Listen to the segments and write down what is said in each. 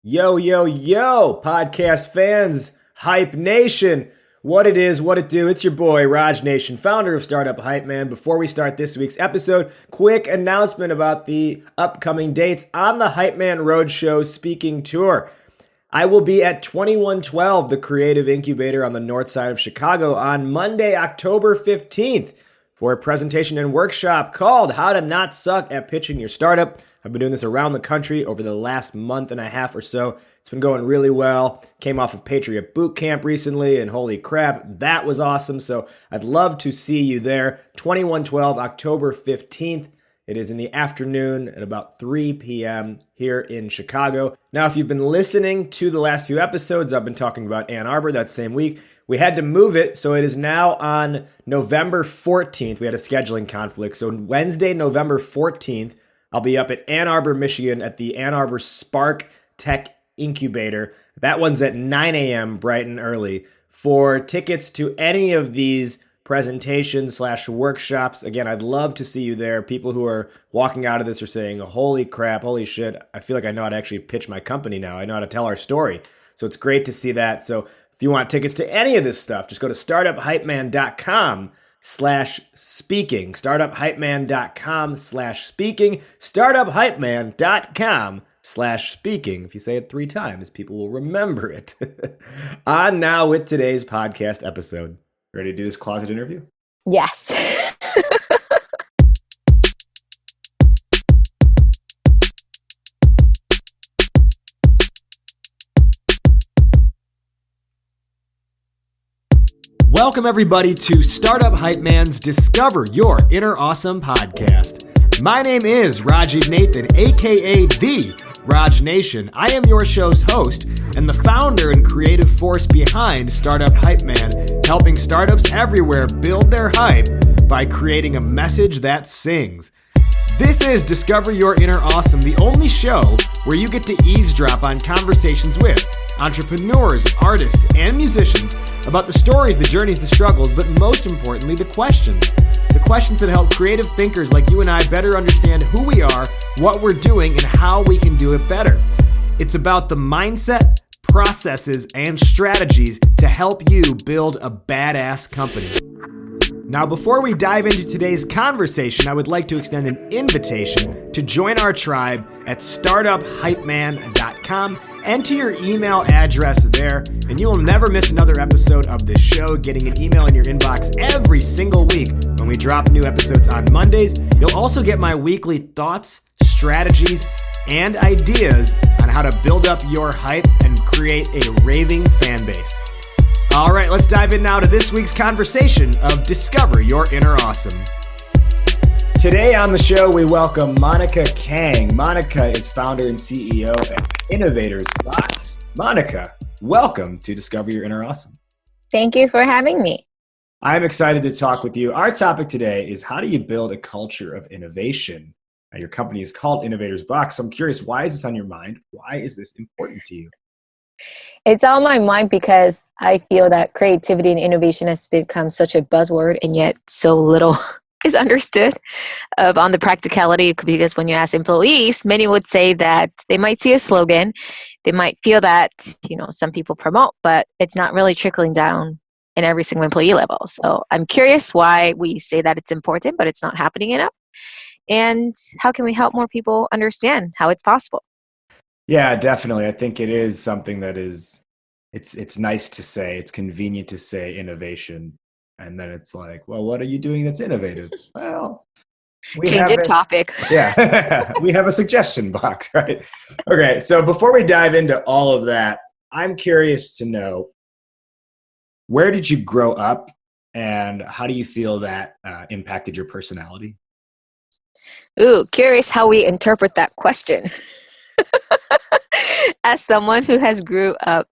Yo, yo, yo, podcast fans, Hype Nation. What it is, what it do, it's your boy, Raj Nation, founder of Startup Hype Man. Before we start this week's episode, quick announcement about the upcoming dates on the Hype Man Roadshow speaking tour. I will be at 2112, the creative incubator on the north side of Chicago on Monday, October 15th for a presentation and workshop called How to Not Suck at Pitching Your Startup. I've been doing this around the country over the last month and a half or so. It's been going really well. Came off of Patriot Boot Camp recently, and holy crap, that was awesome. So I'd love to see you there. 2112, October 15th. It is in the afternoon at about 3 p.m. here in Chicago. Now, if you've been listening to the last few episodes, I've been talking about Ann Arbor that same week. We had to move it, so it is now on November 14th. We had a scheduling conflict. So Wednesday, November 14th, I'll be up at Ann Arbor, Michigan at the Ann Arbor Spark Tech Incubator. That one's at 9 a.m. bright and early. For tickets to any of these presentations/workshops, again, I'd love to see you there. People who are walking out of this are saying, holy crap, holy shit, I feel like I know how to actually pitch my company now. I know how to tell our story. So it's great to see that. So if you want tickets to any of this stuff, just go to startuphypeman.com/speaking. Startuphypeman.com/speaking. Startuphypeman.com/speaking. If you say it 3 times, people will remember it. On now with today's podcast episode. Ready to do this closet interview? Yes. Welcome everybody to Startup Hype Man's Discover Your Inner Awesome podcast. My name is Rajiv Nathan, aka The Raj Nation. I am your show's host and the founder and creative force behind Startup Hype Man, helping startups everywhere build their hype by creating a message that sings. This is Discover Your Inner Awesome, the only show where you get to eavesdrop on conversations with entrepreneurs, artists, and musicians about the stories, the journeys, the struggles, but most importantly, the questions. The questions that help creative thinkers like you and I better understand who we are, what we're doing, and how we can do it better. It's about the mindset, processes, and strategies to help you build a badass company. Now, before we dive into today's conversation, I would like to extend an invitation to join our tribe at startuphypeman.com. Enter your email address there, and you will never miss another episode of this show, getting an email in your inbox every single week when we drop new episodes on Mondays. You'll also get my weekly thoughts, strategies, and ideas on how to build up your hype and create a raving fan base. All right, let's dive in now to this week's conversation of Discover Your Inner Awesome. Today on the show, we welcome Monica Kang. Monica is founder and CEO at Innovators Box. Monica, welcome to Discover Your Inner Awesome. Thank you for having me. I'm excited to talk with you. Our topic today is how do you build a culture of innovation? Your company is called Innovators Box. So I'm curious, why is this on your mind? Why is this important to you? It's on my mind because I feel that creativity and innovation has become such a buzzword, and yet so little is understood on the practicality. Because when you ask employees, many would say that they might see a slogan, they might feel that some people promote, but it's not really trickling down in every single employee level. So I'm curious why we say that it's important, but it's not happening enough, and how can we help more people understand how it's possible? Yeah, definitely. I think it is something that is, it's nice to say, it's convenient to say innovation. And then it's like, well, what are you doing that's innovative? Well, we change have the topic. Yeah, we have a suggestion box, right? Okay, so before we dive into all of that, I'm curious to know, where did you grow up and how do you feel that impacted your personality? Ooh, curious how we interpret that question. As someone who has grown up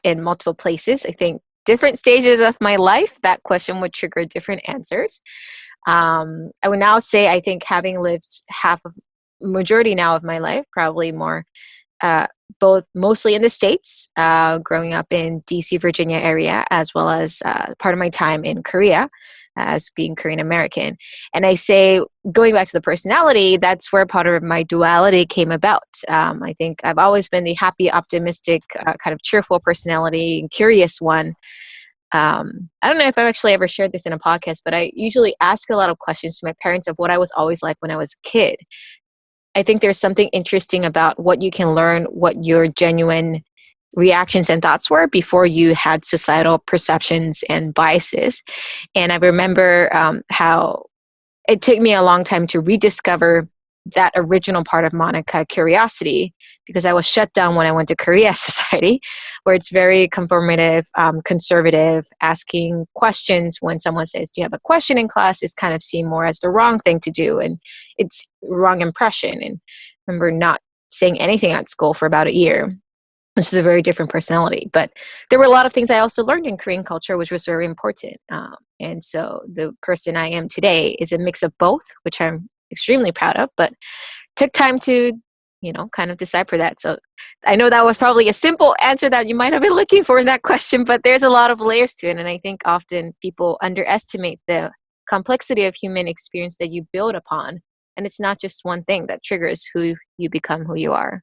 in multiple places, I think different stages of my life, that question would trigger different answers. I would now say, I think having lived majority now of my life, probably more both mostly in the States, growing up in DC, Virginia area, as well as part of my time in Korea as being Korean American. And I say, going back to the personality, that's where part of my duality came about. I think I've always been the happy, optimistic, kind of cheerful personality and curious one. I don't know if I've actually ever shared this in a podcast, but I usually ask a lot of questions to my parents of what I was always like when I was a kid. I think there's something interesting about what you can learn, what your genuine reactions and thoughts were before you had societal perceptions and biases. And I remember how it took me a long time to rediscover that original part of Monica, curiosity, because I was shut down when I went to Korea society, where it's very conformative, conservative. Asking questions when someone says, do you have a question in class, is kind of seen more as the wrong thing to do, and it's wrong impression. And I remember not saying anything at school for about a year. This is a very different personality, but there were a lot of things I also learned in Korean culture, which was very important. And so the person I am today is a mix of both, which I'm extremely proud of, but took time to, kind of decipher that. So I know that was probably a simple answer that you might have been looking for in that question, but there's a lot of layers to it. And I think often people underestimate the complexity of human experience that you build upon. And it's not just one thing that triggers who you become, who you are.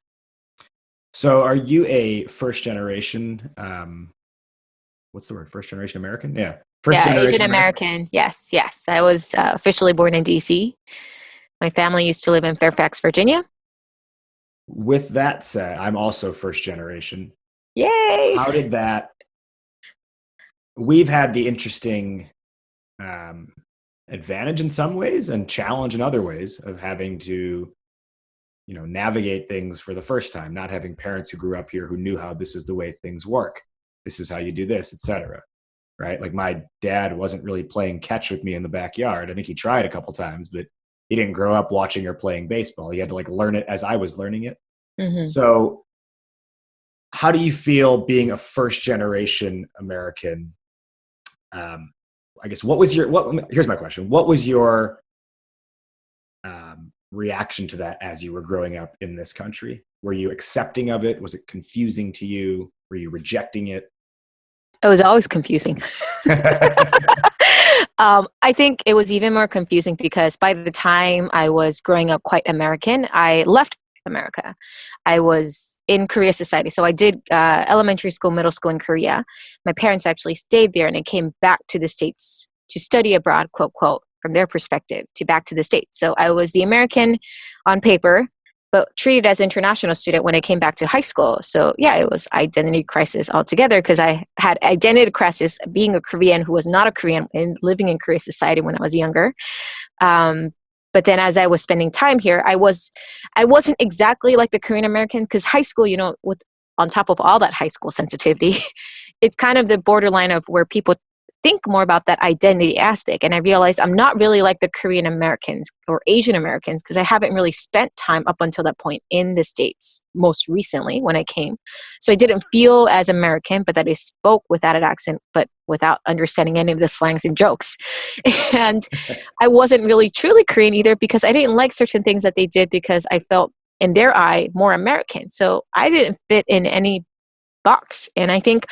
So are you a first generation, what's the word? First generation American? Yeah. First generation Asian American. Yes. I was officially born in DC. My family used to live in Fairfax, Virginia. With that said, I'm also first generation. Yay! How did that? We've had the interesting advantage in some ways and challenge in other ways of having to, navigate things for the first time, not having parents who grew up here who knew how this is the way things work. This is how you do this, etc. Right? Like my dad wasn't really playing catch with me in the backyard. I think he tried a couple times, but he didn't grow up watching or playing baseball. He had to learn it as I was learning it. Mm-hmm. So how do you feel being a first generation American? I guess here's my question. What was your reaction to that as you were growing up in this country? Were you accepting of it? Was it confusing to you? Were you rejecting it? It was always confusing. I think it was even more confusing because by the time I was growing up quite American, I left America. I was in Korea society. So I did elementary school, middle school in Korea. My parents actually stayed there and they came back to the States to study abroad, quote, quote, from their perspective, to back to the States. So I was the American on paper, but treated as an international student when I came back to high school. So yeah, it was identity crisis altogether because I had identity crisis being a Korean who was not a Korean and living in Korea society when I was younger. But then as I was spending time here, I wasn't exactly like the Korean American because high school, with on top of all that high school sensitivity, it's kind of the borderline of where people think more about that identity aspect. And I realized I'm not really like the Korean Americans or Asian Americans because I haven't really spent time up until that point in the States most recently when I came. So I didn't feel as American, but that I spoke without an accent, but without understanding any of the slangs and jokes. And I wasn't really truly Korean either because I didn't like certain things that they did because I felt in their eye more American. So I didn't fit in any box. And I think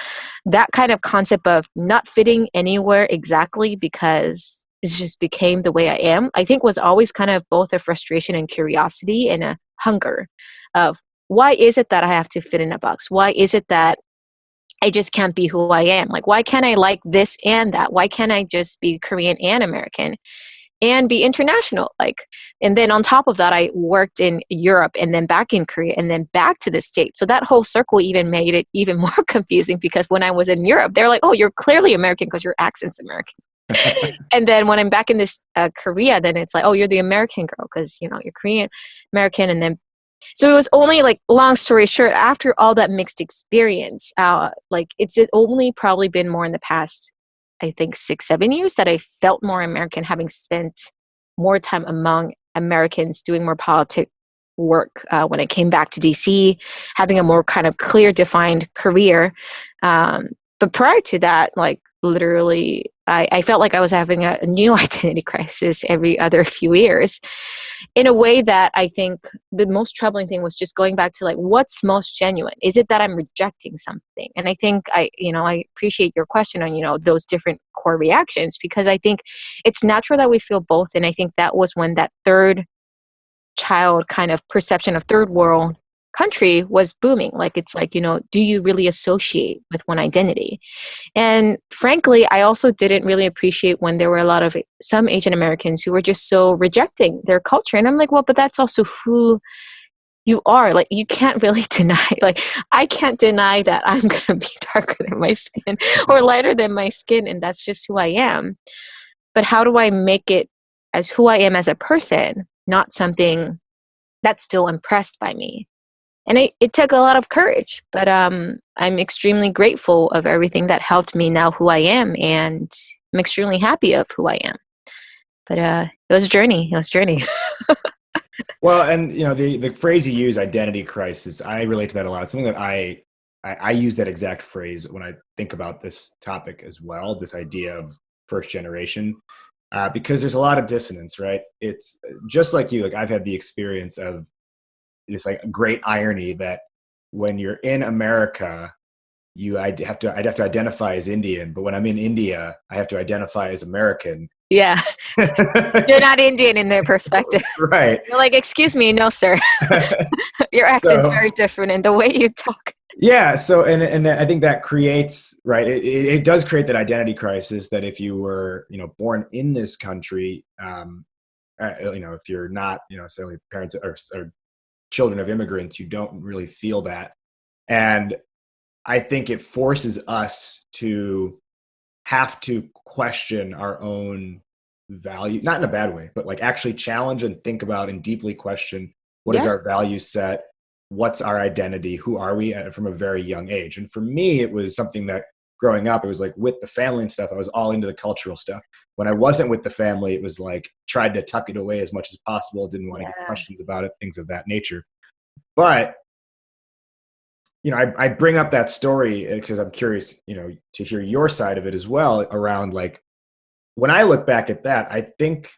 that kind of concept of not fitting anywhere exactly because it just became the way I am, I think was always kind of both a frustration and curiosity and a hunger of why is it that I have to fit in a box? Why is it that I just can't be who I am? Like, why can't I like this and that? Why can't I just be Korean and American? And be international, and then on top of that, I worked in Europe and then back in Korea and then back to the States. So that whole circle even made it even more confusing because when I was in Europe, they're like, oh, you're clearly American because your accent's American. And then when I'm back in this Korea, then it's like, oh, you're the American girl because, you're Korean American. And then, so it was only long story short, after all that mixed experience, it's only probably been more in the past I think 6-7 years that I felt more American, having spent more time among Americans doing more politic work when I came back to DC, having a more kind of clear defined career. But prior to that, literally I felt like I was having a new identity crisis every other few years, in a way that I think the most troubling thing was just going back to like, what's most genuine? Is it that I'm rejecting something? And I think I appreciate your question on, those different core reactions, because I think it's natural that we feel both. And I think that was when that third child kind of perception of third world country was booming. Like, it's like, do you really associate with one identity? And frankly, I also didn't really appreciate when there were a lot of some Asian Americans who were just so rejecting their culture. And I'm like, well, but that's also who you are. Like, you can't really deny, like, I can't deny that I'm going to be darker than my skin or lighter than my skin. And that's just who I am. But how do I make it as who I am as a person, not something that's still impressed by me? And it took a lot of courage, but I'm extremely grateful of everything that helped me now who I am, and I'm extremely happy of who I am. But it was a journey. It was a journey. Well, and the phrase you use, identity crisis, I relate to that a lot. It's something that I use that exact phrase when I think about this topic as well. This idea of first generation, because there's a lot of dissonance, right? It's just like you. Like, I've had the experience of this like great irony that when you're in America, I'd have to identify as Indian, but when I'm in India, I have to identify as American. Yeah. You're not Indian in their perspective. Right. You're like, excuse me, no, sir. Your accent's very different and the way you talk. Yeah. So, and I think that creates, right. It does create that identity crisis that if you were, born in this country, if you're not, necessarily parents or children of immigrants, you don't really feel that. And I think it forces us to have to question our own value, not in a bad way, but like actually challenge and think about and deeply question what is our value set, what's our identity, who are we from a very young age. And for me, it was something that growing up, it was like with the family and stuff, I was all into the cultural stuff. When I wasn't with the family, it was like tried to tuck it away as much as possible, didn't want to get questions about it, things of that nature. But I bring up that story because I'm curious, to hear your side of it as well, around like, when I look back at that, I think,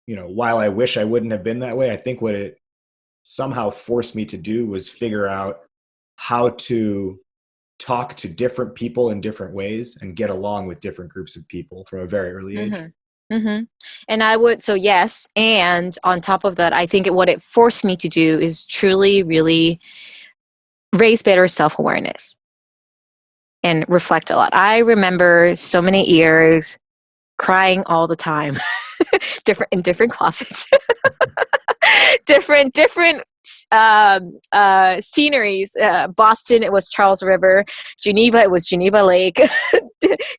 while I wish I wouldn't have been that way, I think what it somehow forced me to do was figure out how to talk to different people in different ways and get along with different groups of people from a very early age. Mm-hmm. Mm-hmm. And I would, so yes. And on top of that, I think what it forced me to do is truly, really raise better self-awareness and reflect a lot. I remember so many years crying all the time, in different closets, different sceneries. Boston, it was Charles River. Geneva, it was Geneva Lake.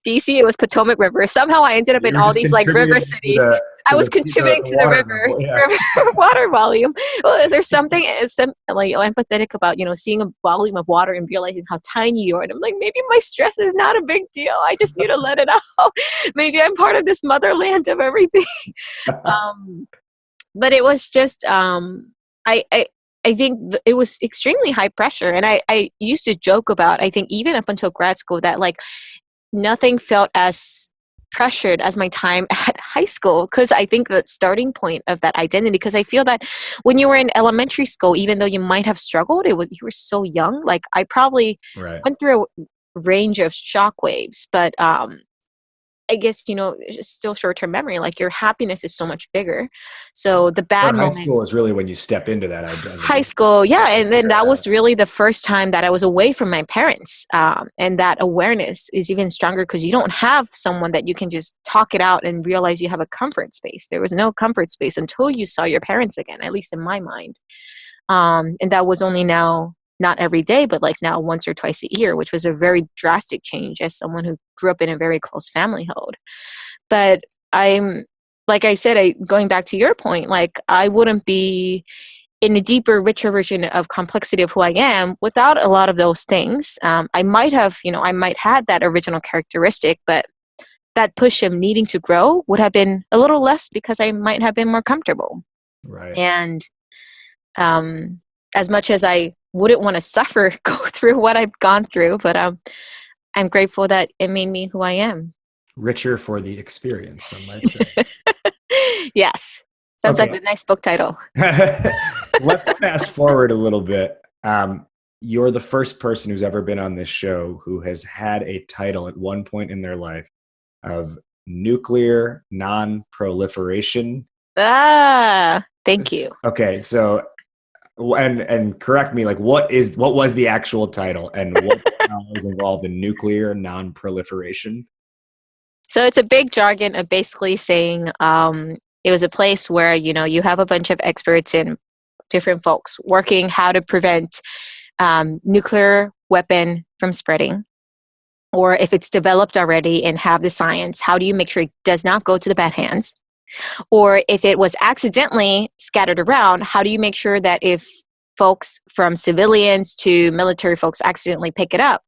DC, it was Potomac River. Somehow I ended up in all these like river cities. I was contributing to the river water volume. Well, there's something like empathetic about, seeing a volume of water and realizing how tiny you are. And I'm like, maybe my stress is not a big deal. I just need to let it out. Maybe I'm part of this motherland of everything. But it was just, I think it was extremely high pressure. And I used to joke about, I think even up until grad school, that like nothing felt as pressured as my time at high school, because I think the starting point of that identity, because I feel that when you were in elementary school, even though you might have struggled, you were so young. Like, I probably went through a range of shockwaves, but I guess, still short-term memory, like your happiness is so much bigger. So the bad moment. High school is really when you step into that identity. High school, yeah. And then that was really the first time that I was away from my parents. And that awareness is even stronger because you don't have someone that you can just talk it out and realize you have a comfort space. There was no comfort space until you saw your parents again, at least in my mind. And that was only now, not every day, but like now once or twice a year, which was a very drastic change as someone who grew up in a very close family household. But like I said, going back to your point, like I wouldn't be in a deeper, richer version of complexity of who I am without a lot of those things. I might have had that original characteristic, but that push of needing to grow would have been a little less because I might have been more comfortable. Right. And as much as I wouldn't want to go through what I've gone through, but I'm grateful that it made me who I am. Richer for the experience, some might say. Yes. Sounds like Okay. a nice book title. Let's fast forward a little bit. You're the first person who's ever been on this show who has had a title at one point in their life of Nuclear Nonproliferation. Thank you. Okay, so and correct me, like what was the actual title and what was involved in nuclear non-proliferation? So it's a big jargon of basically saying it was a place where, you have a bunch of experts and different folks working how to prevent nuclear weapon from spreading. Or if it's developed already and have the science, how do you make sure it does not go to the bad hands? Or if it was accidentally scattered around, how do you make sure that if folks from civilians to military folks accidentally pick it up,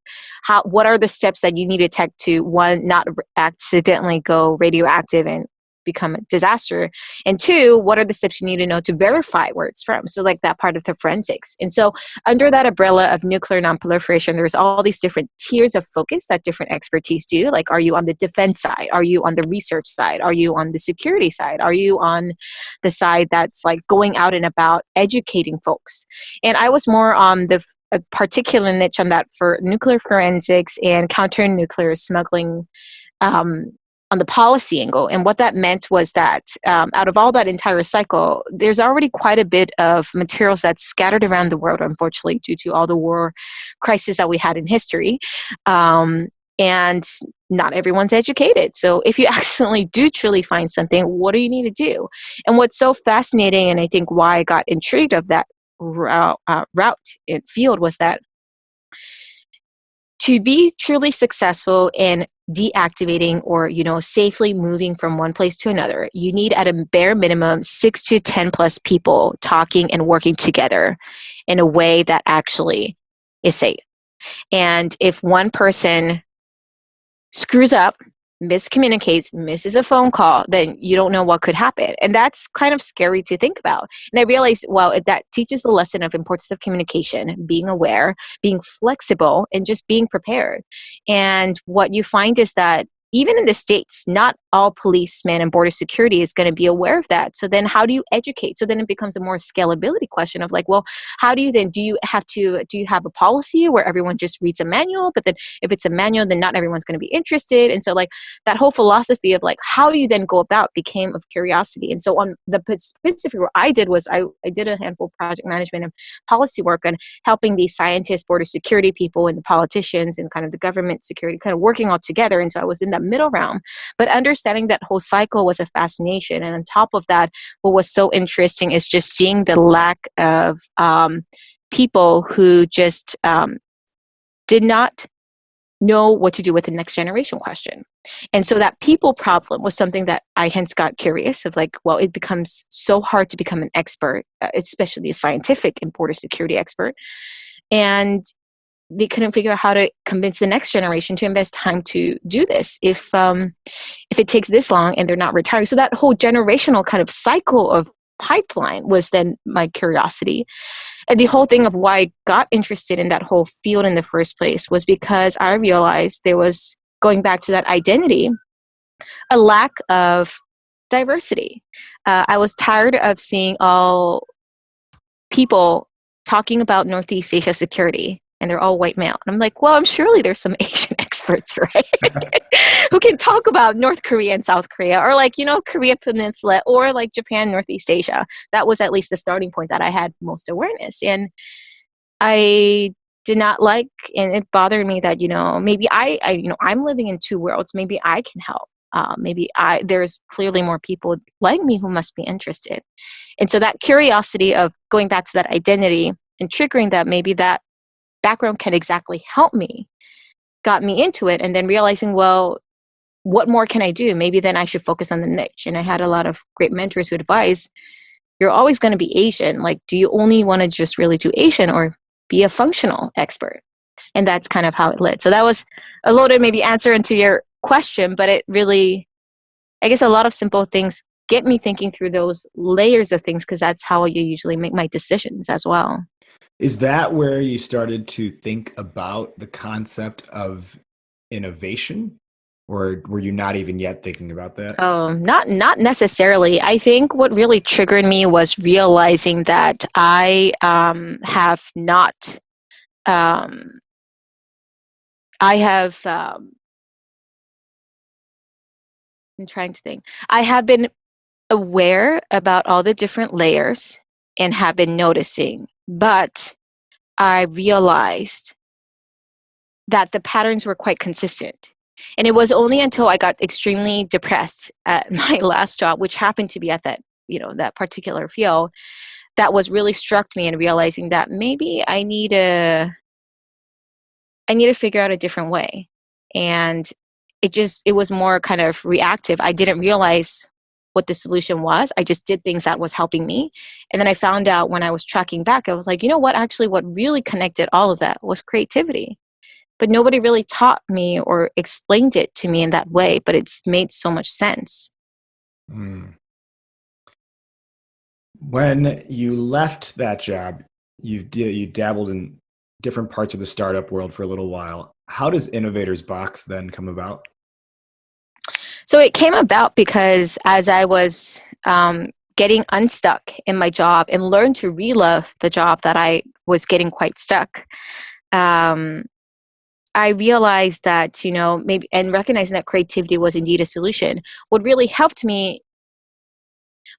what are the steps that you need to take to, one, not accidentally go radioactive and become a disaster, and two, what are the steps you need to know to verify where it's from? So like that part of the forensics. And so under that umbrella of nuclear nonproliferation, there's all these different tiers of focus that different expertise do. Like, are you on the defense side? Are you on the research side? Are you on the security side? Are you on the side that's like going out and about educating folks? And I was more on a particular niche on that for nuclear forensics and counter nuclear smuggling, on the policy angle. And what that meant was that out of all that entire cycle, there's already quite a bit of materials that's scattered around the world, unfortunately, due to all the war crises that we had in history. And not everyone's educated. So if you accidentally do truly find something, what do you need to do? And what's so fascinating, and I think why I got intrigued of that route and field, was that to be truly successful in deactivating or safely moving from one place to another, you need at a bare minimum 6 to 10 plus people talking and working together in a way that actually is safe. And if one person screws up, miscommunicates, misses a phone call, then you don't know what could happen. And that's kind of scary to think about. And I realized, well, that teaches the lesson of importance of communication, being aware, being flexible, and just being prepared. And what you find is that even in the States, not all policemen and border security is going to be aware of that. So then how do you educate? So then it becomes a more scalability question of like, well, how do you then, do you have a policy where everyone just reads a manual? But then if it's a manual, then not everyone's going to be interested. And so like that whole philosophy of like, how you then go about became of curiosity. And so on the specific what I did was I did a handful of project management and policy work on helping these scientists, border security people, and the politicians and kind of the government security kind of working all together. And so I was in that middle realm, but understanding that whole cycle was a fascination. And on top of that, what was so interesting is just seeing the lack of people who just did not know what to do with the next generation question. And so that people problem was something that I hence got curious of like, well, it becomes so hard to become an expert, especially a scientific and border security expert. And they couldn't figure out how to convince the next generation to invest time to do this if it takes this long and they're not retiring. So that whole generational kind of cycle of pipeline was then my curiosity. And the whole thing of why I got interested in that whole field in the first place was because I realized there was, going back to that identity, a lack of diversity. I was tired of seeing all people talking about Northeast Asia security and they're all white male. And I'm like, well, I'm surely there's some Asian experts, right? Who can talk about North Korea and South Korea, or like, Korea Peninsula, or like Japan, Northeast Asia. That was at least the starting point that I had most awareness. And I did not like, and it bothered me that, maybe I'm living in two worlds. Maybe I can help. There's clearly more people like me who must be interested. And so that curiosity of going back to that identity and triggering that maybe that background can exactly help me got me into it. And then realizing, well, what more can I do? Maybe then I should focus on the niche. And I had a lot of great mentors who advise, you're always going to be Asian. Like, do you only want to just really do Asian or be a functional expert? And that's kind of how it led. So that was a loaded maybe answer into your question, but it really, I guess a lot of simple things get me thinking through those layers of things, because that's how you usually make my decisions as well. Is that where you started to think about the concept of innovation? or were you not even yet thinking about that? Not necessarily. I think what really triggered me was realizing that I have not. I have. I'm trying to think. I have been aware about all the different layers and have been noticing, but I realized that the patterns were quite consistent. And it was only until I got extremely depressed at my last job, which happened to be at that, that particular field, that was really struck me and realizing that maybe I need to figure out a different way. And it was more kind of reactive. I didn't realize what the solution was. I just did things that was helping me. And then I found out when I was tracking back, I was like, you know what, actually what really connected all of that was creativity. But nobody really taught me or explained it to me in that way, but it's made so much sense. Mm. When you left that job, you dabbled in different parts of the startup world for a little while. How does Innovators Box then come about? So it came about because as I was getting unstuck in my job and learned to re-love the job that I was getting quite stuck, I realized that, maybe, and recognizing that creativity was indeed a solution, what really helped me,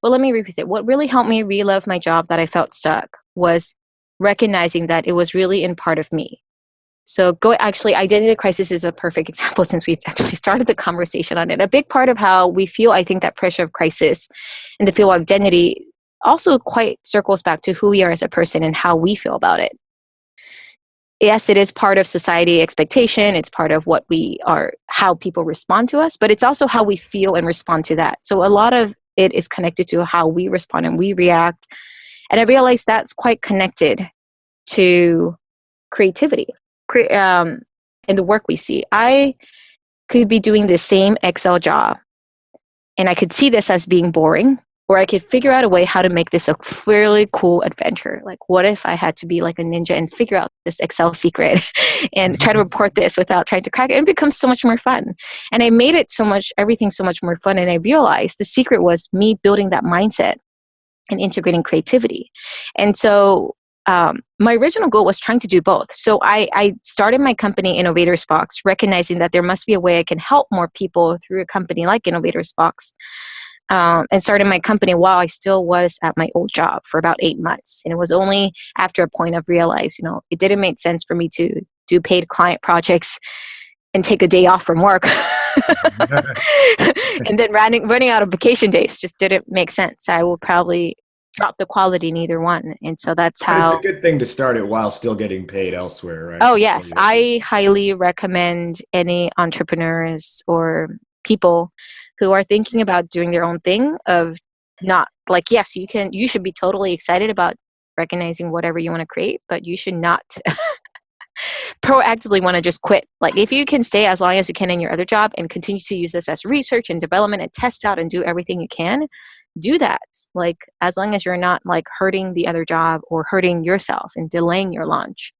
well, let me repeat it. What really helped me re-love my job that I felt stuck was recognizing that it was really in part of me. So actually, identity crisis is a perfect example since we actually started the conversation on it. A big part of how we feel, I think, that pressure of crisis in the field of identity also quite circles back to who we are as a person and how we feel about it. Yes, it is part of society expectation. It's part of what we are, how people respond to us, but it's also how we feel and respond to that. So a lot of it is connected to how we respond and we react. And I realized that's quite connected to creativity in the work we see. I could be doing the same Excel job and I could see this as being boring, or I could figure out a way how to make this a fairly cool adventure. Like, what if I had to be like a ninja and figure out this Excel secret and try to report this without trying to crack it? It becomes so much more fun. And I made everything so much more fun. And I realized the secret was me building that mindset and integrating creativity. And so my original goal was trying to do both. So I started my company, Innovators Box, recognizing that there must be a way I can help more people through a company like Innovators Box. And started my company while I still was at my old job for about 8 months. And it was only after a point of realize, it didn't make sense for me to do paid client projects and take a day off from work. And then running out of vacation days just didn't make sense. I will probably drop the quality in either one. And so that's But it's a how. good thing to start it while still getting paid elsewhere, right? Oh, yes. I highly recommend any entrepreneurs or people who are thinking about doing their own thing of not like, yes, you should be totally excited about recognizing whatever you want to create, but you should not proactively want to just quit. Like, if you can stay as long as you can in your other job and continue to use this as research and development and test out and do everything you can, do that. Like, as long as you're not like hurting the other job or hurting yourself and delaying your launch.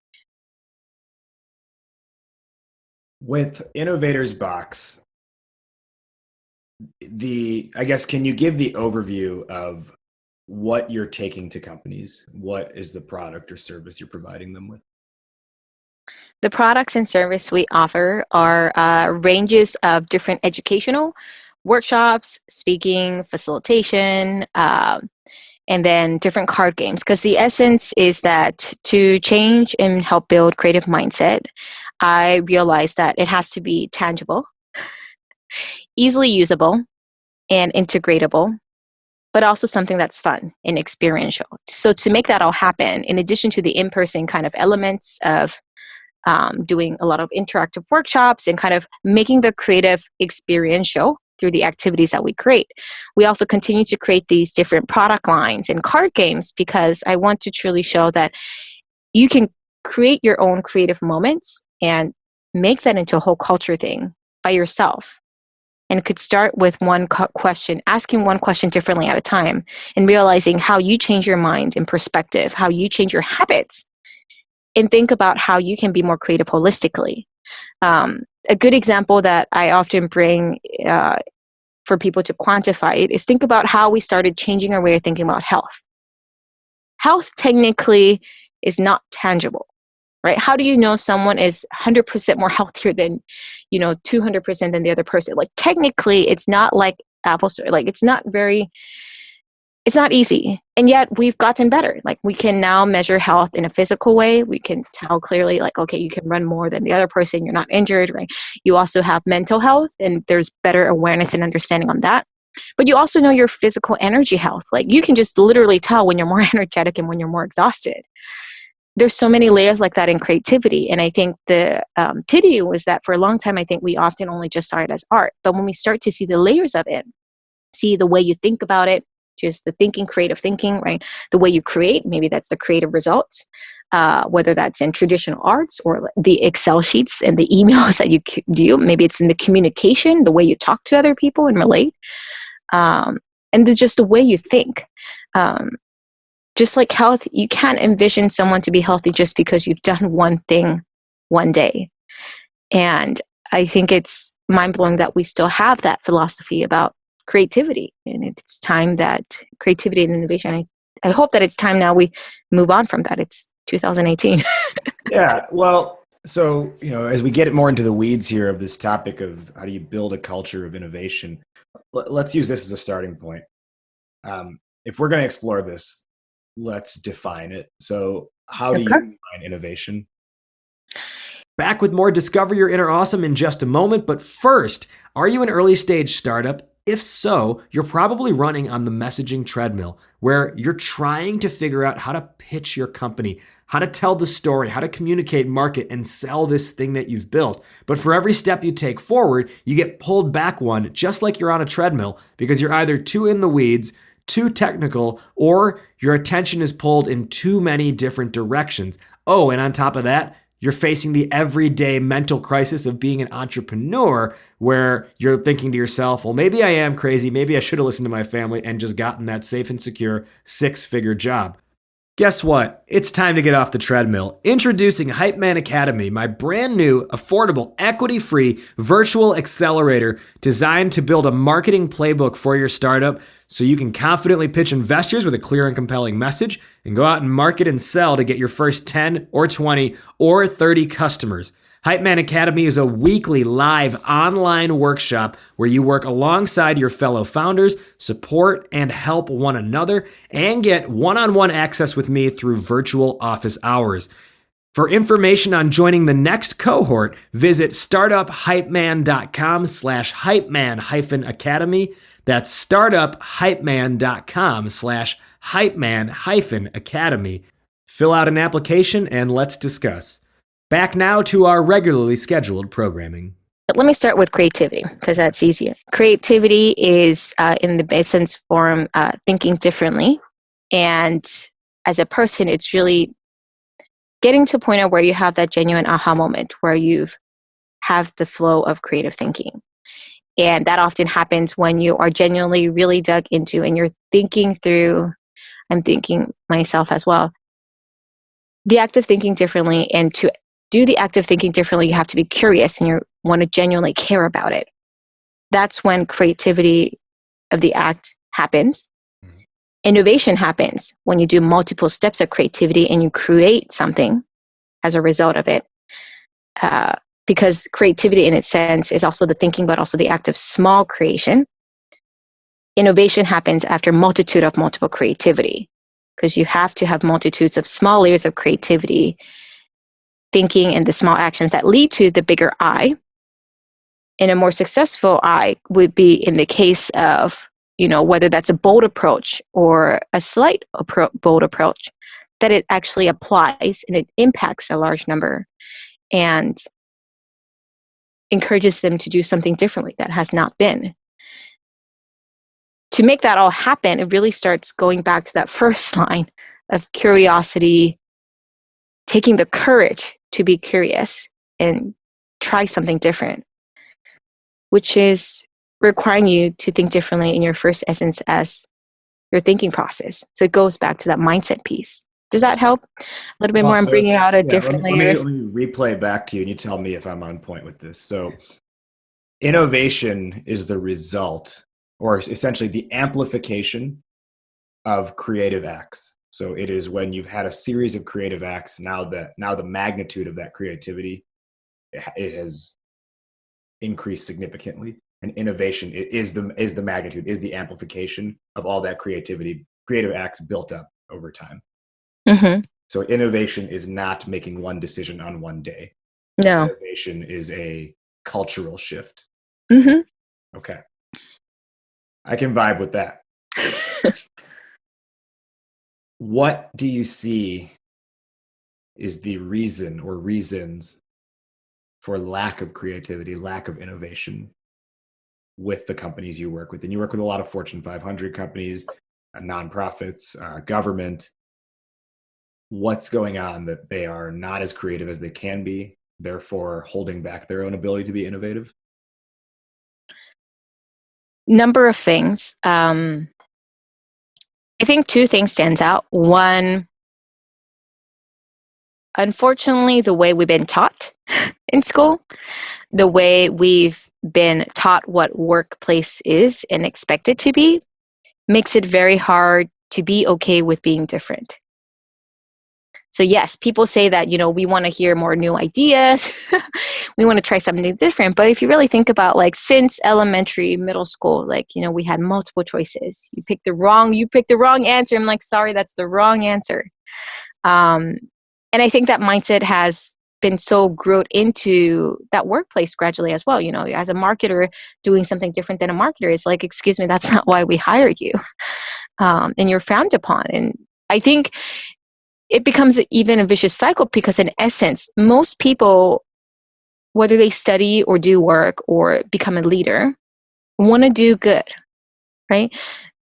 With Innovators Box, I guess, can you give the overview of what you're taking to companies? What is the product or service you're providing them with? The products and service we offer are ranges of different educational workshops, speaking, facilitation, and then different card games. Because the essence is that to change and help build creative mindset, I realized that it has to be tangible, easily usable, and integratable, but also something that's fun and experiential. So to make that all happen, in addition to the in-person kind of elements of doing a lot of interactive workshops and kind of making the creative experiential through the activities that we create, we also continue to create these different product lines and card games because I want to truly show that you can create your own creative moments and make that into a whole culture thing by yourself. And could start with one question, asking one question differently at a time, and realizing how you change your mind and perspective, how you change your habits, and think about how you can be more creative holistically. a good example that I often bring for people to quantify it is think about how we started changing our way of thinking about health. Health technically is not tangible, right? How do you know someone is 100% more healthier than, 200% than the other person? Like technically, it's not like apples to, like it's not easy. And yet we've gotten better. Like we can now measure health in a physical way. We can tell clearly like, okay, you can run more than the other person. You're not injured, right? You also have mental health and there's better awareness and understanding on that. But you also know your physical energy health. Like you can just literally tell when you're more energetic and when you're more exhausted. There's so many layers like that in creativity. And I think the pity was that for a long time, I think we often only just saw it as art. But when we start to see the layers of it, see the way you think about it, just the thinking, creative thinking, right? The way you create, maybe that's the creative results, whether that's in traditional arts or the Excel sheets and the emails that you do. Maybe it's in the communication, the way you talk to other people and relate, and just the way you think. Just like health, you can't envision someone to be healthy just because you've done one thing one day. And I think it's mind-blowing that we still have that philosophy about creativity. And it's time that creativity and innovation, I hope that it's time now we move on from that. It's 2018. Yeah, well, so, as we get more into the weeds here of this topic of how do you build a culture of innovation, let's use this as a starting point. If we're going to explore this, let's define it. So how do you define innovation? Back with more Discover Your Inner Awesome in just a moment. But first, are you an early stage startup? If so, you're probably running on the messaging treadmill where you're trying to figure out how to pitch your company, how to tell the story, how to communicate, market, and sell this thing that you've built. But for every step you take forward, you get pulled back one, just like you're on a treadmill, because you're either too in the weeds, too technical, or your attention is pulled in too many different directions. Oh, and on top of that, you're facing the everyday mental crisis of being an entrepreneur where you're thinking to yourself, well, maybe I am crazy. Maybe I should have listened to my family and just gotten that safe and secure 6-figure job. Guess what? It's time to get off the treadmill. Introducing Hype Man Academy, my brand new, affordable, equity-free virtual accelerator designed to build a marketing playbook for your startup so you can confidently pitch investors with a clear and compelling message and go out and market and sell to get your first 10 or 20 or 30 customers. Hype Man Academy is a weekly live online workshop where you work alongside your fellow founders, support and help one another, and get one-on-one access with me through virtual office hours. For information on joining the next cohort, visit startuphypeman.com/hypeman-academy. That's startuphypeman.com/hypeman-academy. Fill out an application and let's discuss. Back now to our regularly scheduled programming. Let me start with creativity because that's easier. Creativity is, in the essence form, thinking differently. And as a person, it's really getting to a point where you have that genuine aha moment where you've have the flow of creative thinking. And that often happens when you are genuinely really dug into and you're thinking through, I'm thinking myself as well, the act of thinking differently. And to do the act of thinking differently, you have to be curious and you want to genuinely care about it. That's when creativity of the act happens. Innovation happens when you do multiple steps of creativity and you create something as a result of it. Because creativity in its sense is also the thinking, but also the act of small creation. Innovation happens after multitude of multiple creativity because you have to have multitudes of small layers of creativity, thinking and the small actions that lead to the bigger I. And a more successful I would be in the case of, whether that's a bold approach or a slight bold approach, that it actually applies and it impacts a large number and encourages them to do something differently that has not been. To make that all happen, it really starts going back to that first line of curiosity, taking the courage to be curious and try something different, which is requiring you to think differently in your first essence as your thinking process. So it goes back to that mindset piece. Does that help? A little bit more. I'm Also, bringing out a yeah, different let me layers. replay back to you and you tell me if I'm on point with this. So innovation is the result, or essentially the amplification of creative acts. So it is when you've had a series of creative acts, now the magnitude of that creativity, it has increased significantly. And innovation is the magnitude, is the amplification of all that creative acts built up over time. Mm-hmm. So innovation is not making one decision on one day. No. Innovation is a cultural shift. Mm-hmm. Okay. I can vibe with that. What do you see is the reason or reasons for lack of creativity, lack of innovation with the companies you work with? And you work with a lot of Fortune 500 companies, nonprofits, government. What's going on that they are not as creative as they can be, therefore holding back their own ability to be innovative? Number of things. I think two things stands out. One, unfortunately, the way we've been taught in school, the way we've been taught what workplace is and expected to be, makes it very hard to be okay with being different. So yes, people say that, we want to hear more new ideas. We want to try something different. But if you really think about, like, since elementary, middle school, like, we had multiple choices. You picked the wrong answer. I'm like, sorry, that's the wrong answer. And I think that mindset has been so growed into that workplace gradually as well. As a marketer, doing something different than a marketer is like, excuse me, that's not why we hired you. And you're frowned upon. And I think it becomes even a vicious cycle because, in essence, most people, whether they study or do work or become a leader, want to do good, right?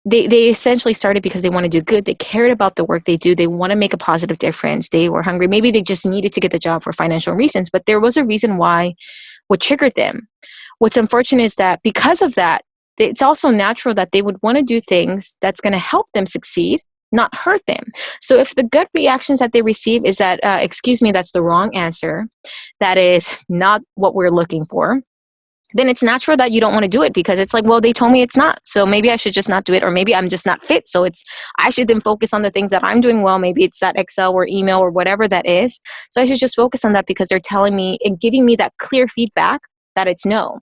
They essentially started because they want to do good. They cared about the work they do. They want to make a positive difference. They were hungry. Maybe they just needed to get the job for financial reasons, but there was a reason why, what triggered them. What's unfortunate is that because of that, it's also natural that they would want to do things that's going to help them succeed, not hurt them. So if the gut reactions that they receive is that, excuse me, that's the wrong answer, that is not what we're looking for, then it's natural that you don't want to do it because it's like, well, they told me it's not. So maybe I should just not do it, or maybe I'm just not fit. So I should then focus on the things that I'm doing well. Maybe it's that Excel or email or whatever that is. So I should just focus on that because they're telling me and giving me that clear feedback that it's no.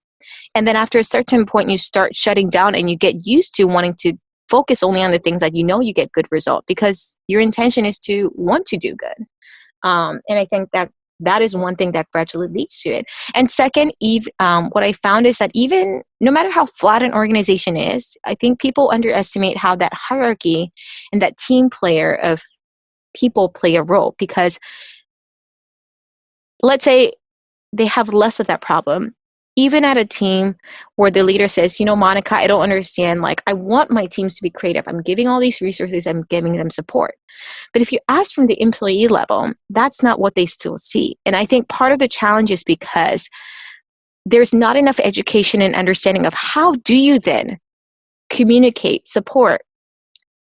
And then after a certain point, you start shutting down and you get used to wanting to focus only on the things that you get good result because your intention is to want to do good. And I think that is one thing that gradually leads to it. And second, what I found is that even no matter how flat an organization is, I think people underestimate how that hierarchy and that team player of people play a role. Because let's say they have less of that problem. Even at a team where the leader says, Monica, I don't understand. Like, I want my teams to be creative. I'm giving all these resources. I'm giving them support. But if you ask from the employee level, that's not what they still see. And I think part of the challenge is because there's not enough education and understanding of how do you then communicate support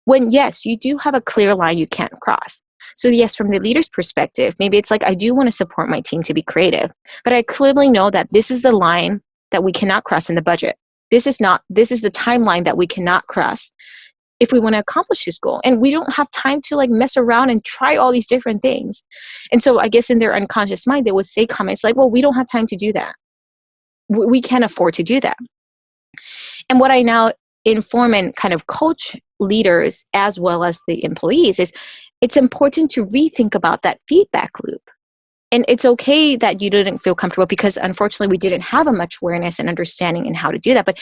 when, yes, you do have a clear line you can't cross. So yes, from the leader's perspective, maybe it's like, I do want to support my team to be creative, but I clearly know that this is the line that we cannot cross in the budget. This is the timeline that we cannot cross if we want to accomplish this goal. And we don't have time to like mess around and try all these different things. And so I guess in their unconscious mind, they would say comments like, well, we don't have time to do that. We can't afford to do that. And what I now inform and kind of coach leaders as well as the employees is it's important to rethink about that feedback loop. And it's okay that you didn't feel comfortable because unfortunately we didn't have a much awareness and understanding in how to do that. But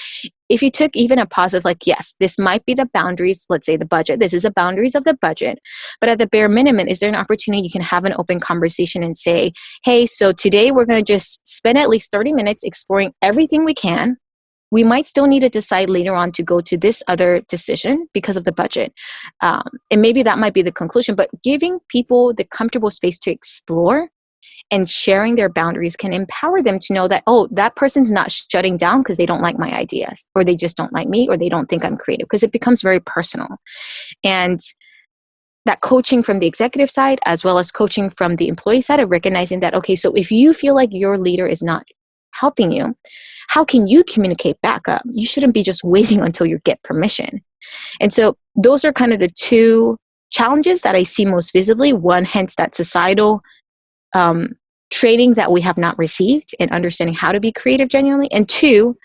if you took even a positive, like, yes, this might be the boundaries, let's say the budget, this is the boundaries of the budget, but at the bare minimum, is there an opportunity you can have an open conversation and say, hey, so today we're going to just spend at least 30 minutes exploring everything we can. We might still need to decide later on to go to this other decision because of the budget. And maybe that might be the conclusion, but giving people the comfortable space to explore and sharing their boundaries can empower them to know that, oh, that person's not shutting down because they don't like my ideas, or they just don't like me, or they don't think I'm creative, because it becomes very personal. And that coaching from the executive side as well as coaching from the employee side of recognizing that, okay, so if you feel like your leader is not helping you, how can you communicate back up? You shouldn't be just waiting until you get permission. And so those are kind of the two challenges that I see most visibly. One, hence that societal training that we have not received in understanding how to be creative genuinely. And two,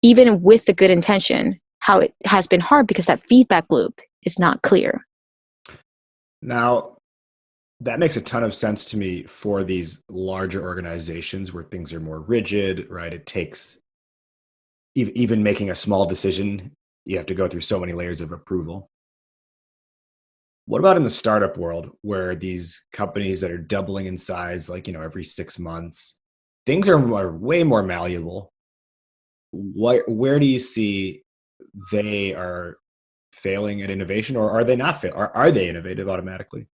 even with the good intention, how it has been hard because that feedback loop is not clear. Now, that makes a ton of sense to me for these larger organizations where things are more rigid, right? It takes even making a small decision, you have to go through so many layers of approval. What about in the startup world where these companies that are doubling in size, like, every 6 months, things are way more malleable? Where do you see they are failing at innovation, or are they not are they innovative automatically?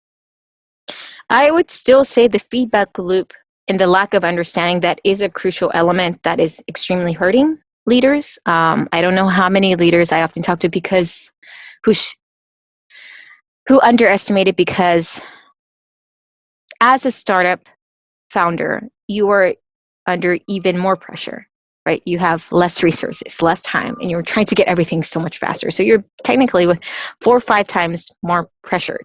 I would still say the feedback loop and the lack of understanding that is a crucial element that is extremely hurting leaders. I don't know how many leaders I often talk to because who underestimate it, because as a startup founder, you are under even more pressure, right? You have less resources, less time, and you're trying to get everything so much faster. So you're technically 4 or 5 times more pressured.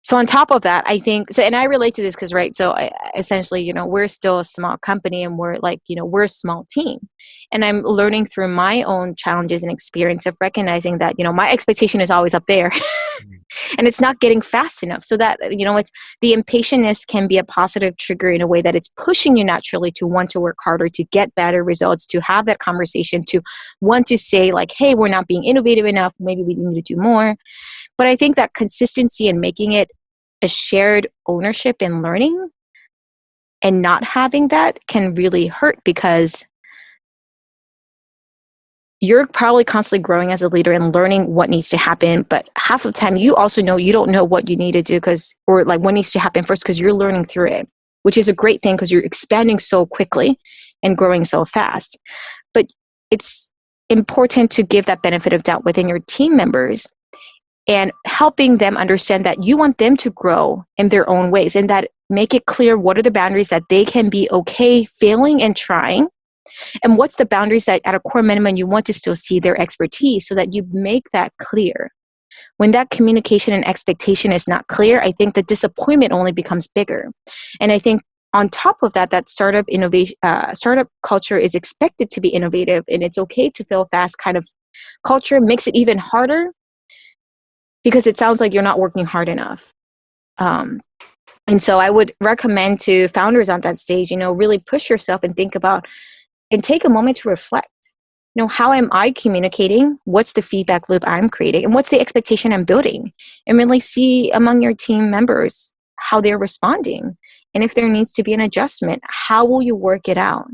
So on top of that, I think, so, and I relate to this because, right, so essentially, we're still a small company and we're we're a small team. And I'm learning through my own challenges and experience of recognizing that, my expectation is always up there and it's not getting fast enough. So that, it's the impatientness can be a positive trigger in a way that it's pushing you naturally to want to work harder, to get better results, to have that conversation, to want to say like, hey, we're not being innovative enough. Maybe we need to do more. But I think that consistency and making it a shared ownership and learning and not having that can really hurt, because you're probably constantly growing as a leader and learning what needs to happen. But half of the time you also know you don't know what you need to do or like what needs to happen first, because you're learning through it, which is a great thing because you're expanding so quickly and growing so fast. But it's important to give that benefit of doubt within your team members and helping them understand that you want them to grow in their own ways, and that make it clear what are the boundaries that they can be okay failing and trying, and what's the boundaries that at a core minimum you want to still see their expertise, so that you make that clear. When that communication and expectation is not clear, I think the disappointment only becomes bigger. And I think on top of that, that startup culture is expected to be innovative, and it's okay to fail fast kind of culture makes it even harder, because it sounds like you're not working hard enough. And so I would recommend to founders on that stage, really push yourself and think about and take a moment to reflect. How am I communicating? What's the feedback loop I'm creating? And what's the expectation I'm building? And really see among your team members how they're responding. And if there needs to be an adjustment, how will you work it out?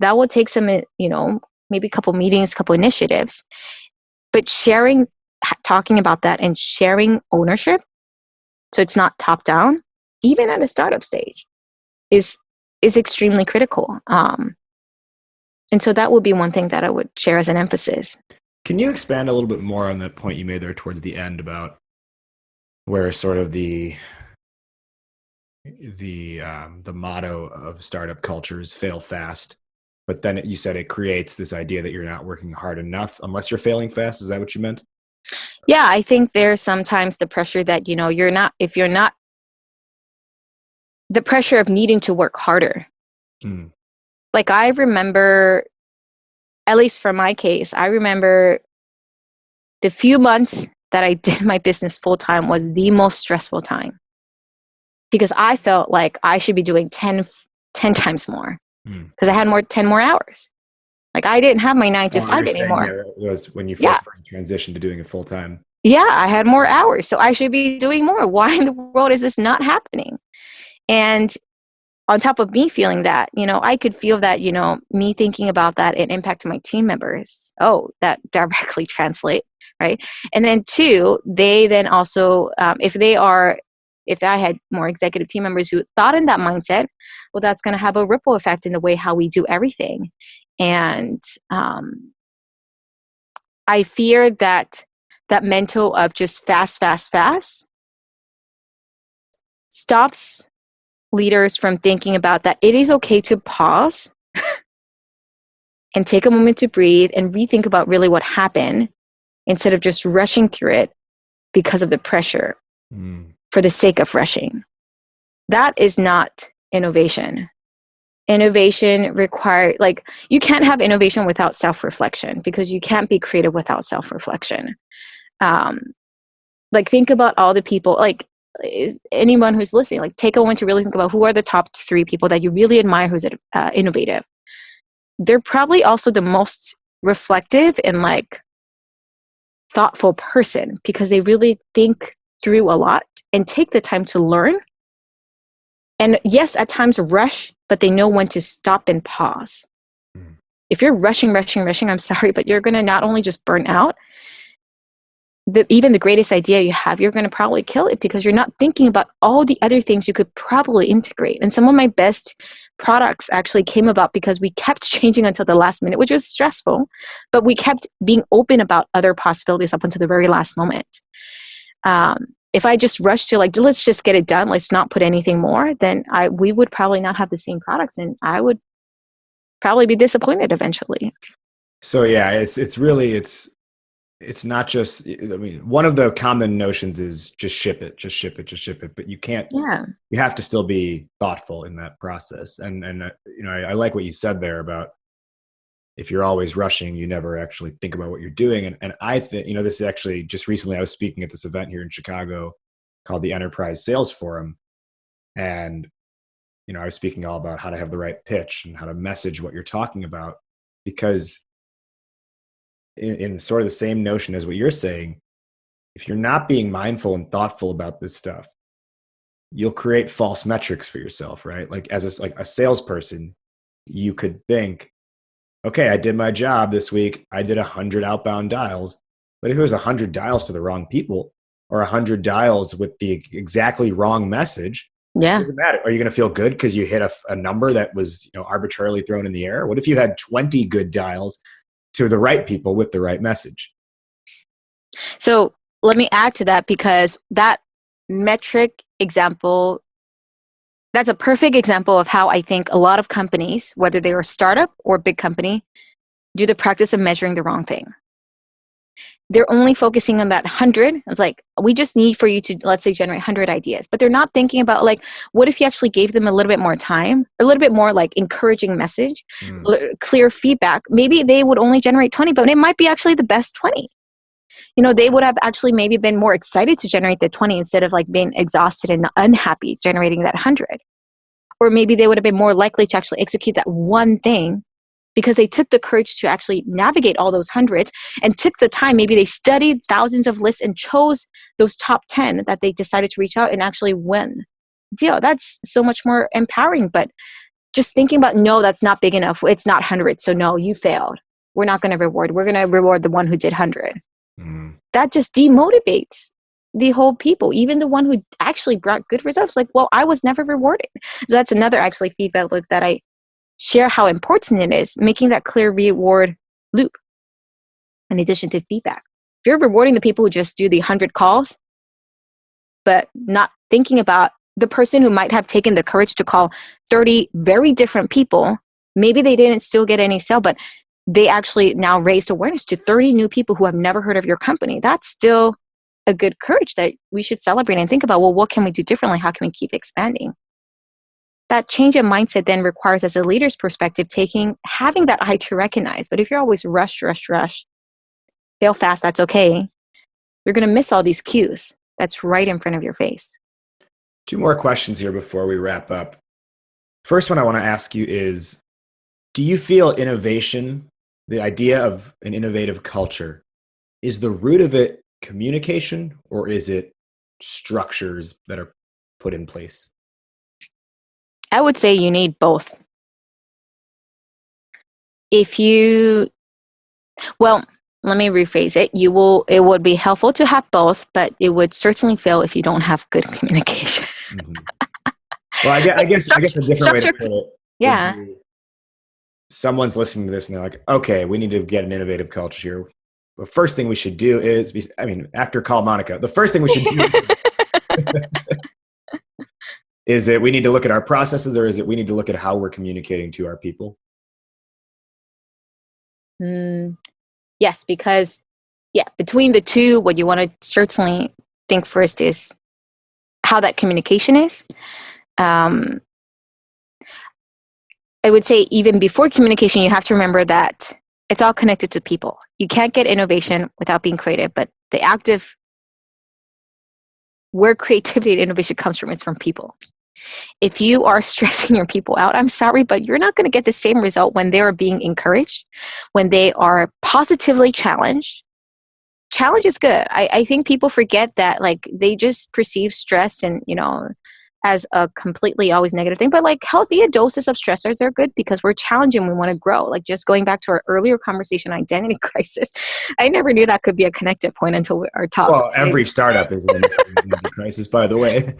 That will take some, maybe a couple meetings, a couple initiatives. But talking about that and sharing ownership, so it's not top down, even at a startup stage, is extremely critical. And so that would be one thing that I would share as an emphasis. Can you expand a little bit more on that point you made there towards the end about where sort of the motto of startup culture is fail fast, but then you said it creates this idea that you're not working hard enough unless you're failing fast? Is that what you meant? Yeah, I think there's sometimes the pressure that, if you're not, the pressure of needing to work harder. Like I remember, at least for my case, I remember the few months that I did my business full time was the most stressful time, because I felt like I should be doing 10 times more because I had 10 more hours. Like I didn't have my 9 to 5 anymore. It was when you first transitioned to doing it full time. Yeah, I had more hours, so I should be doing more. Why in the world is this not happening? And on top of me feeling that, I could feel that, me thinking about that and impacting my team members. Oh, that directly translate, right? And then 2, they then also, if I had more executive team members who thought in that mindset, well, that's going to have a ripple effect in the way how we do everything. And I fear that that mental of just fast, fast, fast stops leaders from thinking about that it is okay to pause and take a moment to breathe and rethink about really what happened instead of just rushing through it because of the pressure for the sake of rushing. That is not innovation. Innovation requires, like, you can't have innovation without self-reflection because you can't be creative without self-reflection. Like, think about all the people, like, anyone who's listening, like, take a moment to really think about who are the top 3 people that you really admire who's innovative. They're probably also the most reflective and like thoughtful person because they really think through a lot and take the time to learn. And yes, at times rush, but they know when to stop and pause. If you're rushing, I'm sorry, but you're going to not only just burn out, even the greatest idea you have, you're going to probably kill it because you're not thinking about all the other things you could probably integrate. And some of my best products actually came about because we kept changing until the last minute, which was stressful, but we kept being open about other possibilities up until the very last moment. If I just rushed to like, let's just get it done, let's not put anything more, then we would probably not have the same products and I would probably be disappointed eventually. So yeah, it's not just, I mean, one of the common notions is just ship it, but you can't, you have to still be thoughtful in that process. And you know, I like what you said there about if you're always rushing, you never actually think about what you're doing. And I think, you know, this is actually just recently, I was speaking at this event here in Chicago called the Enterprise Sales Forum. And, you know, I was speaking all about how to have the right pitch and how to message what you're talking about, because in sort of the same notion as what you're saying, if you're not being mindful and thoughtful about this stuff, you'll create false metrics for yourself, right? Like as a salesperson, you could think, okay, I did my job this week. I did 100 outbound dials, but if it was 100 dials to the wrong people or 100 dials with the exactly wrong message, it doesn't matter. Are you going to feel good because you hit a number that was, you know, arbitrarily thrown in the air? What if you had 20 good dials to the right people with the right message? So let me add to that, because that metric example, that's a perfect example of how I think a lot of companies, whether they're a startup or a big company, do the practice of measuring the wrong thing. They're only focusing on that 100. It's like, we just need for you to, let's say, generate 100 ideas. But they're not thinking about, like, what if you actually gave them a little bit more time, a little bit more like encouraging message, clear feedback. Maybe they would only generate 20, but it might be actually the best 20. You know, they would have actually maybe been more excited to generate the 20 instead of like being exhausted and unhappy generating that 100. Or maybe they would have been more likely to actually execute that one thing because they took the courage to actually navigate all those hundreds and took the time. Maybe they studied thousands of lists and chose those top 10 that they decided to reach out and actually win the deal. That's so much more empowering. But just thinking about, no, that's not big enough. It's not 100. So no, you failed. We're not going to reward. We're going to reward the one who did 100. That just demotivates the whole people, even the one who actually brought good results. Like, well, I was never rewarded. So that's another actually feedback loop that I share, how important it is, making that clear reward loop in addition to feedback. If you're rewarding the people who just do the 100 calls, but not thinking about the person who might have taken the courage to call 30 very different people, maybe they didn't still get any sale, but they actually now raised awareness to 30 new people who have never heard of your company. That's still a good courage that we should celebrate and think about, well, what can we do differently? How can we keep expanding? That change in mindset then requires, as a leader's perspective, having that eye to recognize. But if you're always rush, fail fast, that's okay. You're going to miss all these cues that's right in front of your face. 2 more questions here before we wrap up. First one I want to ask you is, do you feel innovation, the idea of an innovative culture, is the root of it communication, or is it structures that are put in place? I would say you need both. Well, let me rephrase it. It would be helpful to have both, but it would certainly fail if you don't have good communication. Well, I guess a different way to put it. Yeah. Someone's listening to this and they're like, okay, we need to get an innovative culture here. the first thing we should do is, after call Monica, the first thing we should do is it we need to look at our processes, or is it we need to look at how we're communicating to our people? Yes, because between the two, what you want to certainly think first is how that communication is. I would say even before communication, you have to remember that it's all connected to people. You can't get innovation without being creative, but the active where creativity and innovation comes from is from people. If you are stressing your people out, I'm sorry, but you're not going to get the same result when they are being encouraged, when they are positively challenged. Challenge is good. I think people forget that, like, they just perceive stress and, as a completely always negative thing, but like healthy doses of stressors are good because we're challenging. We want to grow. Like, just going back to our earlier conversation, identity crisis, I never knew that could be a connective point until our talk. Well, every startup is an identity crisis, by the way.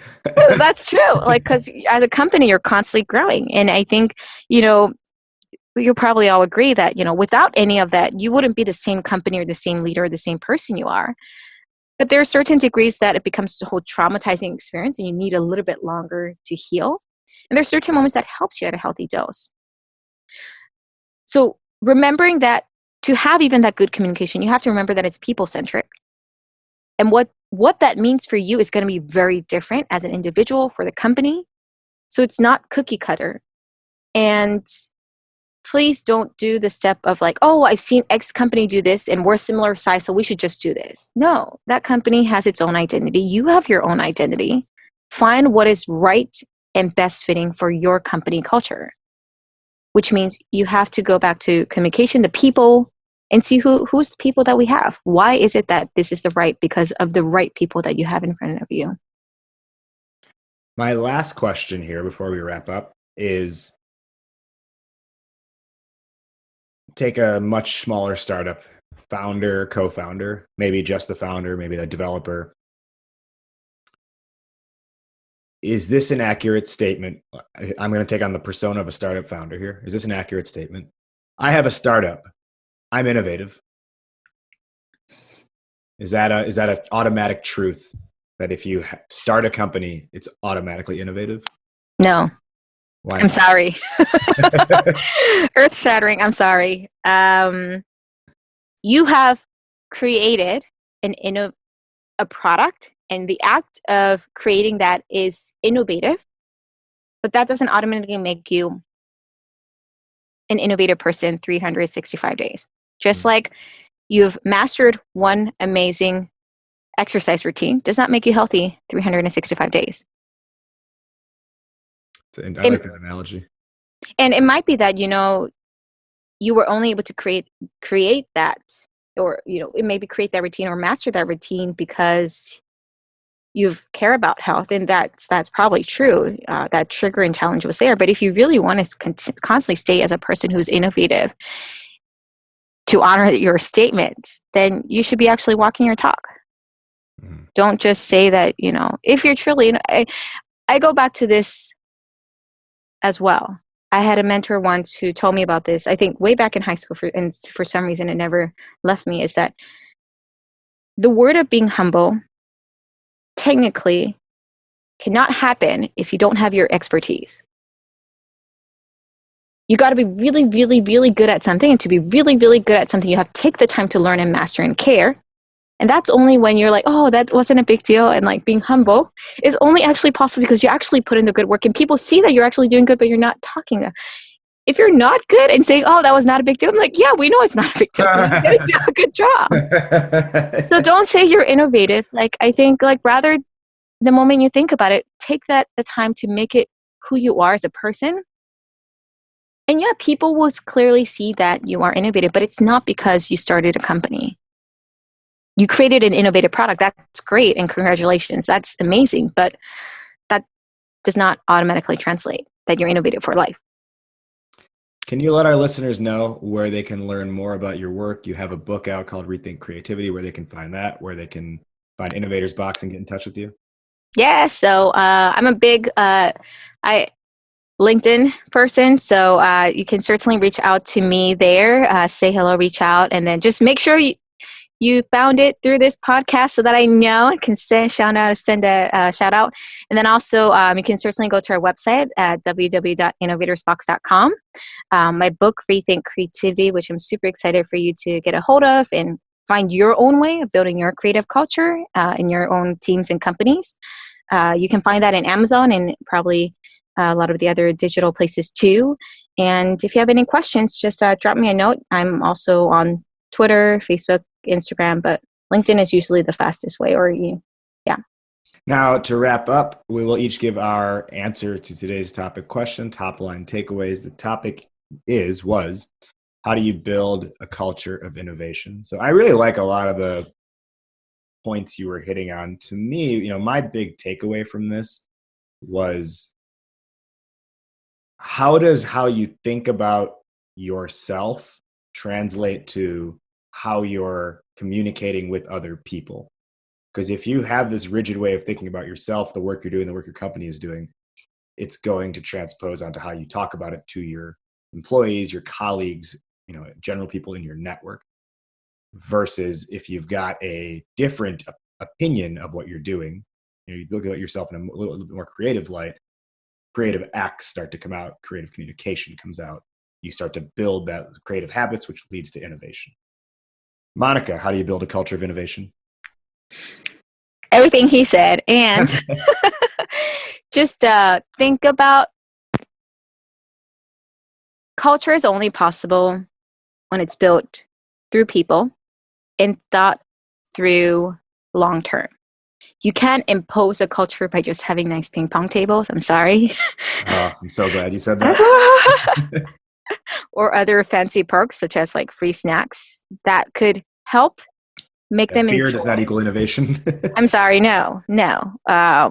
That's true. Like, because as a company, you're constantly growing. And I think, you'll probably all agree that, without any of that, you wouldn't be the same company or the same leader or the same person you are. But there are certain degrees that it becomes a whole traumatizing experience and you need a little bit longer to heal. And there's certain moments that helps you at a healthy dose. So remembering that to have even that good communication, you have to remember that it's people-centric. And what that means for you is going to be very different as an individual, for the company. So it's not cookie cutter. And please don't do the step of like, oh, I've seen X company do this and we're similar size, so we should just do this. No, that company has its own identity. You have your own identity. Find what is right and best fitting for your company culture, which means you have to go back to communication, the people, and see who's the people that we have. Why is it that this is the right? Because of the right people that you have in front of you. My last question here before we wrap up is, take a much smaller startup, founder, co-founder, maybe just the founder, maybe the developer. Is this an accurate statement? I'm going to take on the persona of a startup founder here. Is this an accurate statement? I have a startup. I'm innovative. Is that an automatic truth that if you start a company, it's automatically innovative? No. Why I'm not? sorry. Earth shattering. I'm sorry. You have created a product, and the act of creating that is innovative, but that doesn't automatically make you an innovative person 365 days. Just like you've mastered one amazing exercise routine does not make you healthy 365 days. I like that analogy. And it might be that, you were only able to create that, or, it maybe create that routine or master that routine because you care about health. And that's probably true. That triggering challenge was there. But if you really want to constantly stay as a person who's innovative, to honor your statement, then you should be actually walking your talk. Mm-hmm. Don't just say that, if you're truly, I go back to this as well. I had a mentor once who told me about this, I think way back in high school, and for some reason it never left me, is that the word of being humble technically cannot happen if you don't have your expertise. You got to be really, really, really good at something. And to be really, really good at something, you have to take the time to learn and master and care. And that's only when you're like, oh, that wasn't a big deal. And like being humble is only actually possible because you actually put in the good work and people see that you're actually doing good, but you're not talking. If you're not good and saying, oh, that was not a big deal, I'm like, yeah, we know it's not a big deal. You didn't do a good job. So don't say you're innovative. Like, I think rather the moment you think about it, take the time to make it who you are as a person. And yeah, people will clearly see that you are innovative, but it's not because you started a company. You created an innovative product. That's great. And congratulations. That's amazing. But that does not automatically translate that you're innovative for life. Can you let our listeners know where they can learn more about your work? You have a book out called Rethink Creativity, where they can find that, where they can find Innovators Box and get in touch with you. Yeah. So I'm a big LinkedIn person. So you can certainly reach out to me there, say hello, reach out, and then just make sure you found it through this podcast so that I know and can send a shout out. And then also, you can certainly go to our website at www.innovatorsbox.com. My book, Rethink Creativity, which I'm super excited for you to get a hold of and find your own way of building your creative culture in your own teams and companies. You can find that in Amazon and probably a lot of the other digital places too. And if you have any questions, just drop me a note. I'm also on Twitter, Facebook, Instagram, but LinkedIn is usually the fastest way. Now, to wrap up, we will each give our answer to today's topic question, top line takeaways. The topic was, how do you build a culture of innovation? So I really like a lot of the points you were hitting on. To me, my big takeaway from this was, how does how you think about yourself translate to how you're communicating with other people? Because if you have this rigid way of thinking about yourself, the work you're doing, the work your company is doing, it's going to transpose onto how you talk about it to your employees, your colleagues, general people in your network. Versus if you've got a different opinion of what you're doing, you look at yourself in a little bit more creative light, creative acts start to come out, creative communication comes out. You start to build that creative habits, which leads to innovation. Monica, how do you build a culture of innovation? Everything he said. And just think about culture is only possible when it's built through people and thought through long term. You can't impose a culture by just having nice ping pong tables. I'm sorry. Oh, I'm so glad you said that. Or other fancy perks such as like free snacks that could help make them beer enjoy. Does not equal innovation. I'm sorry, no.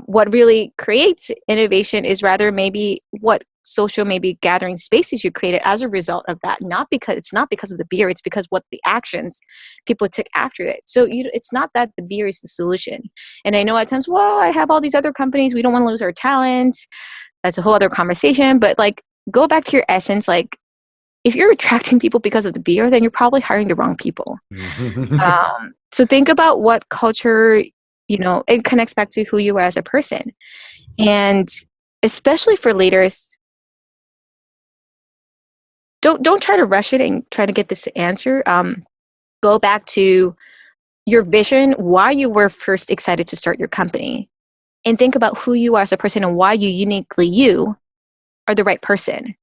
What really creates innovation is rather maybe what social maybe gathering spaces you created as a result of that. It's not because of the beer, it's because what the actions people took after it. So it's not that the beer is the solution. And I know at times, I have all these other companies, we don't want to lose our talent. That's a whole other conversation. But like, go back to your essence. Like, if you're attracting people because of the beer, then you're probably hiring the wrong people. So think about what culture, it connects back to who you are as a person. And especially for leaders, don't try to rush it and try to get this answer. Go back to your vision, why you were first excited to start your company, and think about who you are as a person and why you are the right person.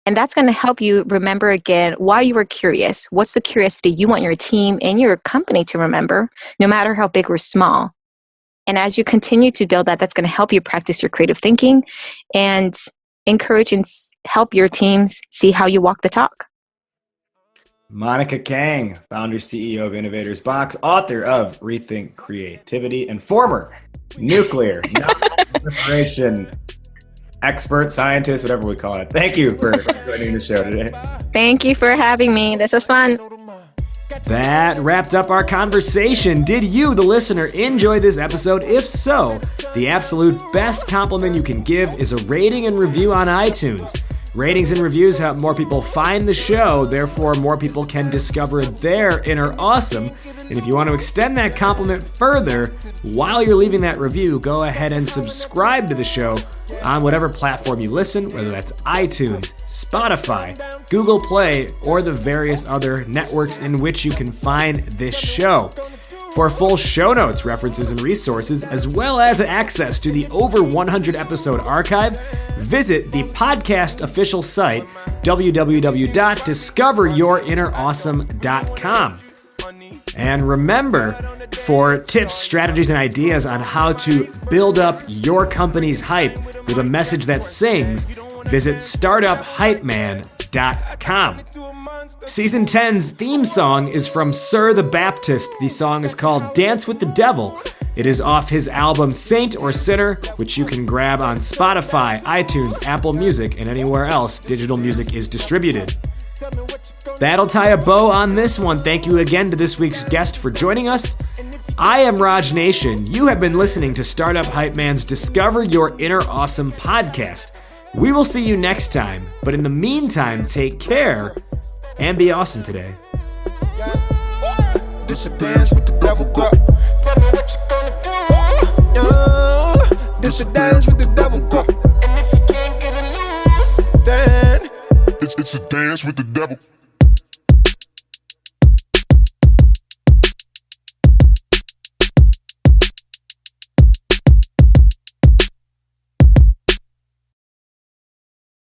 And that's going to help you remember again why you were curious. What's the curiosity you want your team and your company to remember, no matter how big or small? And as you continue to build that, that's going to help you practice your creative thinking and encourage and help your teams see how you walk the talk. Monica Kang, founder, CEO of Innovators Box, author of Rethink Creativity, and former Nuclear Nonproliferation expert, scientist, whatever we call it. Thank you for joining the show today. Thank you for having me. This was fun. That wrapped up our conversation. Did you, the listener, enjoy this episode? If so, the absolute best compliment you can give is a rating and review on iTunes. Ratings and reviews help more people find the show, therefore more people can discover their inner awesome. And if you want to extend that compliment further, while you're leaving that review, go ahead and subscribe to the show on whatever platform you listen, whether that's iTunes, Spotify, Google Play, or the various other networks in which you can find this show. For full show notes, references, and resources, as well as access to the over 100 episode archive, visit the podcast official site, www.discoveryourinnerawesome.com. And remember, for tips, strategies, and ideas on how to build up your company's hype with a message that sings, visit startuphypeman.com. Season 10's theme song is from Sir the Baptist. The song is called Dance with the Devil. It is off his album Saint or Sinner, which you can grab on Spotify, iTunes, Apple Music, and anywhere else digital music is distributed. That'll tie a bow on this one. Thank you again to this week's guest for joining us. I am Raj Nation. You have been listening to Startup Hype Man's Discover Your Inner Awesome podcast. We will see you next time, but in the meantime, take care and be awesome today. This a dance with the devil, girl. Tell me what you gonna do. Yeah, this a dance with the devil, girl. And if you can't get it loose, then it's a dance with the devil.